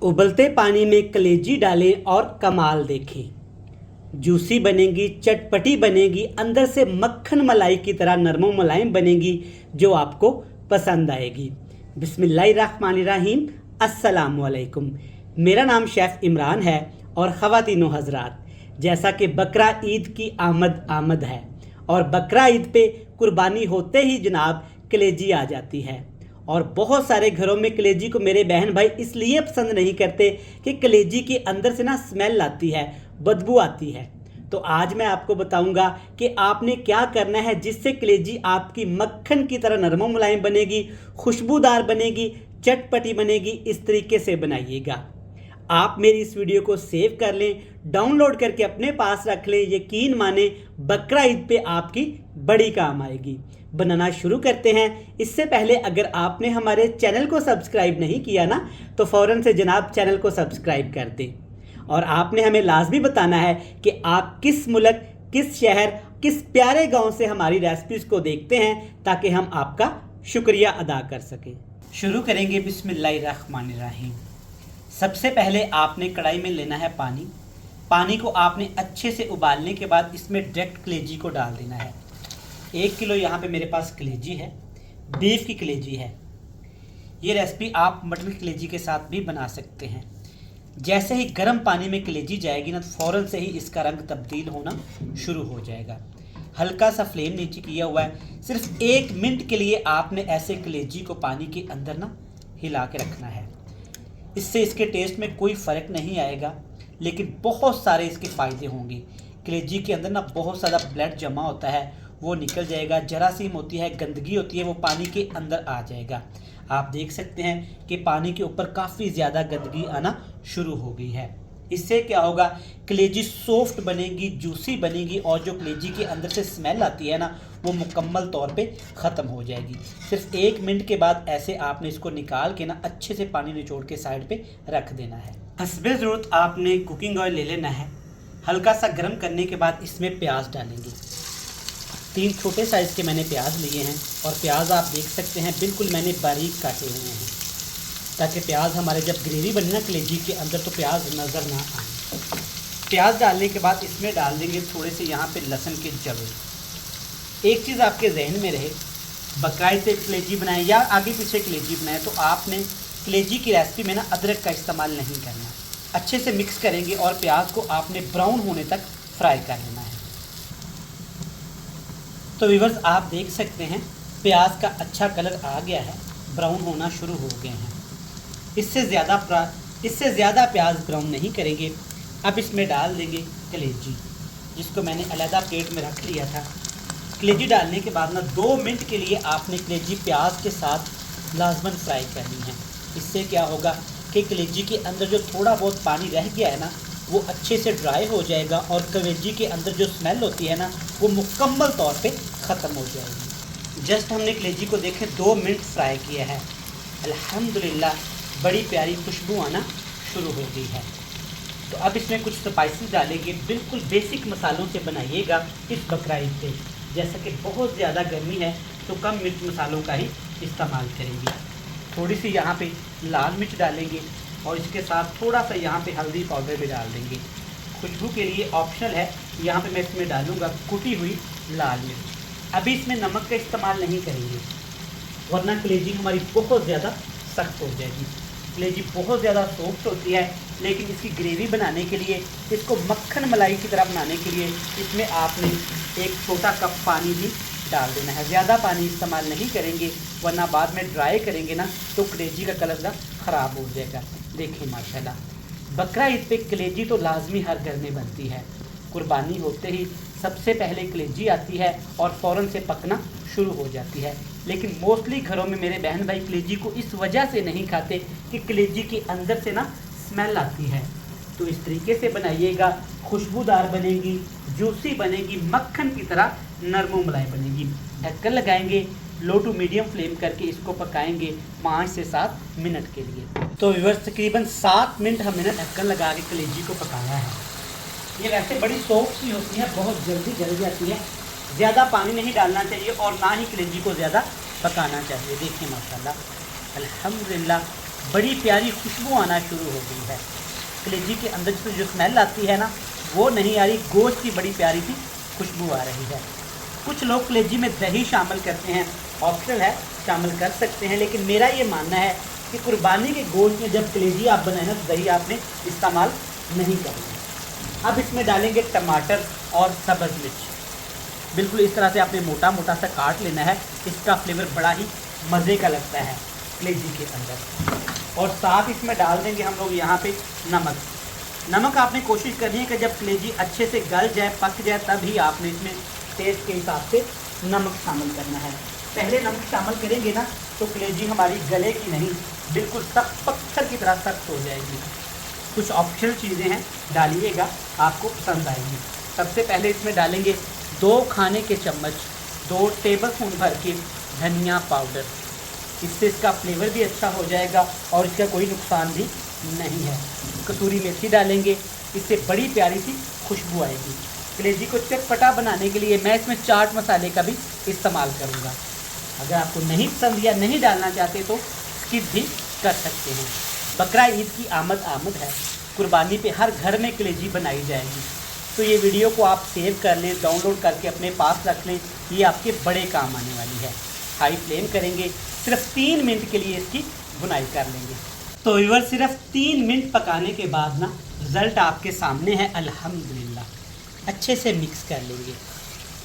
उबलते पानी में कलेजी डालें और कमाल देखें। जूसी बनेगी, चटपटी बनेगी, अंदर से मक्खन मलाई की तरह नरम मुलायम बनेगी जो आपको पसंद आएगी। बिस्मिल्लाहिर्रहमानिर्रहीम, अस्सलाम वालेकुम। मेरा नाम शेफ़ इमरान है और ख़वातीनो हज़रात, जैसा कि बकरा ईद की आमद है और बकरा ईद पे कुर्बानी होते ही जनाब कलेजी आ जाती है। और बहुत सारे घरों में कलेजी को मेरे बहन भाई इसलिए पसंद नहीं करते कि कलेजी के अंदर से ना स्मेल आती है, बदबू आती है। तो आज मैं आपको बताऊंगा कि आपने क्या करना है जिससे कलेजी आपकी मक्खन की तरह नरम मुलायम बनेगी, खुशबूदार बनेगी, चटपटी बनेगी। इस तरीके से बनाइएगा। आप मेरी इस वीडियो को सेव कर लें, डाउनलोड करके अपने पास रख लें। यकीन माने बकरा ईद पे आपकी बड़ी काम आएगी। बनाना शुरू करते हैं। इससे पहले अगर आपने हमारे चैनल को सब्सक्राइब नहीं किया ना, तो फ़ौरन से जनाब चैनल को सब्सक्राइब कर दें। और आपने हमें लाजमी बताना है कि आप किस मुल्क, किस शहर, किस प्यारे गांव से हमारी रेसिपीज़ को देखते हैं, ताकि हम आपका शुक्रिया अदा कर सकें। शुरू करेंगे बिस्मिल्लाहिर्रहमानिर्रहीम। सबसे पहले आपने कढ़ाई में लेना है पानी। पानी को आपने अच्छे से उबालने के बाद इसमें डायरेक्ट कलेजी को डाल देना है। 1 किलो यहाँ पे मेरे पास कलेजी है, बीफ की कलेजी है। ये रेसिपी आप मटन की कलेजी के साथ भी बना सकते हैं। जैसे ही गर्म पानी में कलेजी जाएगी ना, तो फ़ौरन से ही इसका रंग तब्दील होना शुरू हो जाएगा। हल्का सा फ्लेम नीचे किया हुआ है। सिर्फ 1 मिनट के लिए आपने ऐसे कलेजी को पानी के अंदर ना हिला के रखना है। इससे इसके टेस्ट में कोई फ़र्क नहीं आएगा, लेकिन बहुत सारे इसके फ़ायदे होंगे। कलेजी के अंदर ना बहुत ज़्यादा ब्लड जमा होता है, वो निकल जाएगा। जरासीम होती है, गंदगी होती है, वो पानी के अंदर आ जाएगा। आप देख सकते हैं कि पानी के ऊपर काफ़ी ज़्यादा गंदगी आना शुरू हो गई है। इससे क्या होगा, कलेजी सॉफ्ट बनेगी, जूसी बनेगी और जो कलेजी के अंदर से स्मेल आती है ना, वो मुकम्मल तौर पे ख़त्म हो जाएगी। सिर्फ 1 मिनट के बाद ऐसे आपने इसको निकाल के ना अच्छे से पानी निचोड़ के साइड पे रख देना है। हस्बे ज़रूरत आपने कुकिंग ऑयल ले लेना है। हल्का सा गर्म करने के बाद इसमें प्याज डालेंगे। 3 छोटे साइज़ के मैंने प्याज लिए हैं और प्याज आप देख सकते हैं बिल्कुल मैंने बारीक काटे हुए हैं, ताकि प्याज हमारे जब ग्रेवी बने ना कलेजी के अंदर तो प्याज नज़र ना आए। प्याज डालने के बाद इसमें डाल देंगे थोड़े से यहाँ पे लहसुन के जवे। एक चीज़ आपके जहन में रहे, बकरा ईद पे कलेजी बनाए या आगे पीछे कलेजी बनाए तो आपने कलेजी की रेसिपी में ना अदरक का इस्तेमाल नहीं करना। अच्छे से मिक्स करेंगे और प्याज को आपने ब्राउन होने तक फ्राई कर लेना है। तो व्यूअर्स आप देख सकते हैं प्याज का अच्छा कलर आ गया है, ब्राउन होना शुरू हो गए हैं। इससे ज़्यादा प्याज ब्राउन नहीं करेंगे। अब इसमें डाल देंगे कलेजी, जिसको मैंने अलहदा प्लेट में रख लिया था। कलेजी डालने के बाद ना 2 मिनट के लिए आपने कलेजी प्याज के साथ लाजमन फ्राई करनी है। इससे क्या होगा कि कलेजी के अंदर जो थोड़ा बहुत पानी रह गया है ना, वो अच्छे से ड्राई हो जाएगा और कलेजी के अंदर जो स्मेल होती है ना, वो मुकम्मल तौर पे ख़त्म हो जाएगी। जस्ट हमने कलेजी को देखें 2 मिनट फ्राई किया है। अल्हम्दुलिल्लाह बड़ी प्यारी खुशबू आना शुरू हो गई है। तो अब इसमें कुछ स्पाइसेस डालेंगे। बिल्कुल बेसिक मसालों से बनाइएगा इस बकरा ईद पे। जैसा कि बहुत ज़्यादा गर्मी है तो कम मिर्च मसालों का ही इस्तेमाल करेंगे। थोड़ी सी यहाँ पे लाल मिर्च डालेंगे और इसके साथ थोड़ा सा यहाँ पे हल्दी पाउडर भी डाल देंगे। खुशबू के लिए ऑप्शनल है। यहाँ पे मैं इसमें डालूँगा कुटी हुई लाल मिर्च। अभी इसमें नमक का इस्तेमाल नहीं करेंगे, वरना कलेजी हमारी बहुत ज़्यादा सख्त हो जाएगी। कलेजी बहुत ज़्यादा सॉफ्ट होती है, लेकिन इसकी ग्रेवी बनाने के लिए, इसको मक्खन मलाई की तरह बनाने के लिए इसमें आपने 1 छोटा कप पानी भी डाल देना है। ज़्यादा पानी इस्तेमाल नहीं करेंगे, वरना बाद में ड्राई करेंगे ना तो कलेजी का कलर ना ख़राब हो जाएगा। देखिए माशाल्लाह, बकरा ईद पे कलेजी तो लाजमी हर घर में बनती है। कुर्बानी होते ही सबसे पहले कलेजी आती है और फ़ौरन से पकना शुरू हो जाती है। लेकिन मोस्टली घरों में मेरे बहन भाई कलेजी को इस वजह से नहीं खाते कि कलेजी के अंदर से ना स्मेल आती है। तो इस तरीके से बनाइएगा, खुशबूदार बनेगी, जूसी बनेगी, मक्खन की तरह नरम मलाई बनेगी। ढक्कन लगाएंगे, लो टू मीडियम फ्लेम करके इसको पकाएंगे 5 से 7 मिनट के लिए। तो व्यूअर्स तकरीबन 7 मिनट हमने ना ढक्कन लगा के कलेजी को पकाया है। ये वैसे बड़ी सॉफ्ट सी होती है, बहुत जल्दी गल जाती है। ज़्यादा पानी नहीं डालना चाहिए और ना ही कलेजी को ज़्यादा पकाना चाहिए। देखिए माशाल्लाह अल्हम्दुलिल्लाह बड़ी प्यारी खुशबू आना शुरू हो गई है। कलेजी के अंदर से जो स्मेल आती है ना, वो नहीं आ रही, गोश्त की बड़ी प्यारी सी खुशबू आ रही है। कुछ लोग कलेजी में दही शामिल करते हैं, ऑप्शनल है, शामिल कर सकते हैं, लेकिन मेरा ये मानना है कि कुर्बानी के गोश्त में जब कलेजी आप बनाए ना, तो दही आपने इस्तेमाल नहीं करना है। अब इसमें डालेंगे टमाटर और सब्ज़ मिर्च। बिल्कुल इस तरह से आपने मोटा मोटा सा काट लेना है। इसका फ्लेवर बड़ा ही मज़े का लगता है कलेजी के अंदर। और साथ इसमें डाल देंगे हम लोग यहाँ पे नमक। नमक आपने कोशिश करनी है कि जब कलेजी अच्छे से गल जाए, पक जाए, तभी आपने इसमें टेस्ट के हिसाब से नमक शामिल करना है। पहले नमक शामिल करेंगे ना तो कलेजी हमारी गले की नहीं, बिल्कुल सख्त पत्थर की तरह सख्त हो जाएगी। कुछ ऑप्शनल चीज़ें हैं, डालिएगा, आपको पसंद आएंगी। सबसे पहले इसमें डालेंगे 2 खाने के चम्मच, 2 टेबलस्पून भर के धनिया पाउडर। इससे इसका फ्लेवर भी अच्छा हो जाएगा और इसका कोई नुकसान भी नहीं है। कसूरी मेथी डालेंगे, इससे बड़ी प्यारी सी खुशबू आएगी। कलेजी को चटपटा बनाने के लिए मैं इसमें चाट मसाले का भी इस्तेमाल करूँगा। अगर आपको नहीं पसंद या नहीं डालना चाहते तो स्किप भी कर सकते हैं। बकरा ईद की आमद है, कुर्बानी पे हर घर में कलेजी बनाई जाएगी। तो ये वीडियो को आप सेव कर लें, डाउनलोड करके अपने पास रख लें, ये आपके बड़े काम आने वाली है। हाई फ्लेम करेंगे, सिर्फ 3 मिनट के लिए इसकी बुनाई कर लेंगे। तो व्यूअर, सिर्फ 3 मिनट पकाने के बाद ना रिज़ल्ट आपके सामने है अल्हम्दुलिल्लाह। अच्छे से मिक्स कर लेंगे,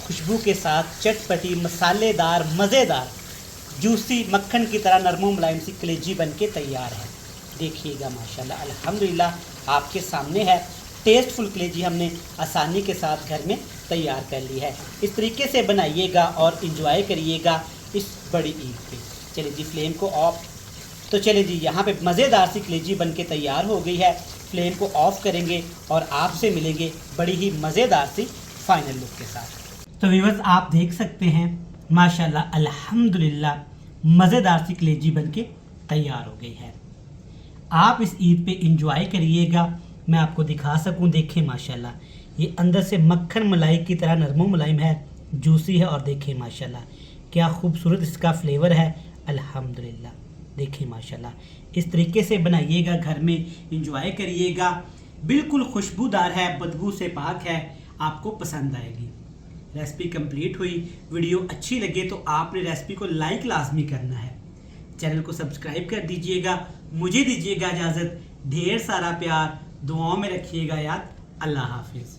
खुशबू के साथ चटपटी, मसालेदार, मज़ेदार, जूसी मक्खन की तरह नरम मुलायम सी कलेजी बन के तैयार है। देखिएगा माशाल्लाह अल्हम्दुलिल्लाह आपके सामने है। टेस्टफुल कलेजी हमने आसानी के साथ घर में तैयार कर ली है। इस तरीके से बनाइएगा और इंजॉय करिएगा इस बड़ी ईद पे। चलिए जी, फ्लेम को ऑफ। तो चलिए जी, यहाँ पे मज़ेदार सी कलेजी बन के तैयार हो गई है। फ्लेम को ऑफ करेंगे और आपसे मिलेंगे बड़ी ही मज़ेदार सी फाइनल लुक के साथ। तो व्यूअर्स, आप देख सकते हैं माशाल्लाह अल्हम्दुलिल्लाह मज़ेदार सी कलेजी बन के तैयार हो गई है। आप इस ईद पे इंजॉय करिएगा। मैं आपको दिखा सकूं, देखें माशाल्लाह, ये अंदर से मक्खन मलाई की तरह नरम मुलायम है, जूसी है। और देखें माशाल्लाह क्या खूबसूरत इसका फ्लेवर है अल्हम्दुलिल्लाह। देखें माशाल्लाह, इस तरीके से बनाइएगा, घर में इंजॉय करिएगा। बिल्कुल खुशबूदार है, बदबू से पाक है, आपको पसंद आएगी। रेसिपी कंप्लीट हुई। वीडियो अच्छी लगे तो आपने रेसिपी को लाइक लाजमी करना है, चैनल को सब्सक्राइब कर दीजिएगा। मुझे दीजिएगा इजाज़त। ढेर सारा प्यार, दुआओं में रखिएगा याद। अल्लाह हाफिज़।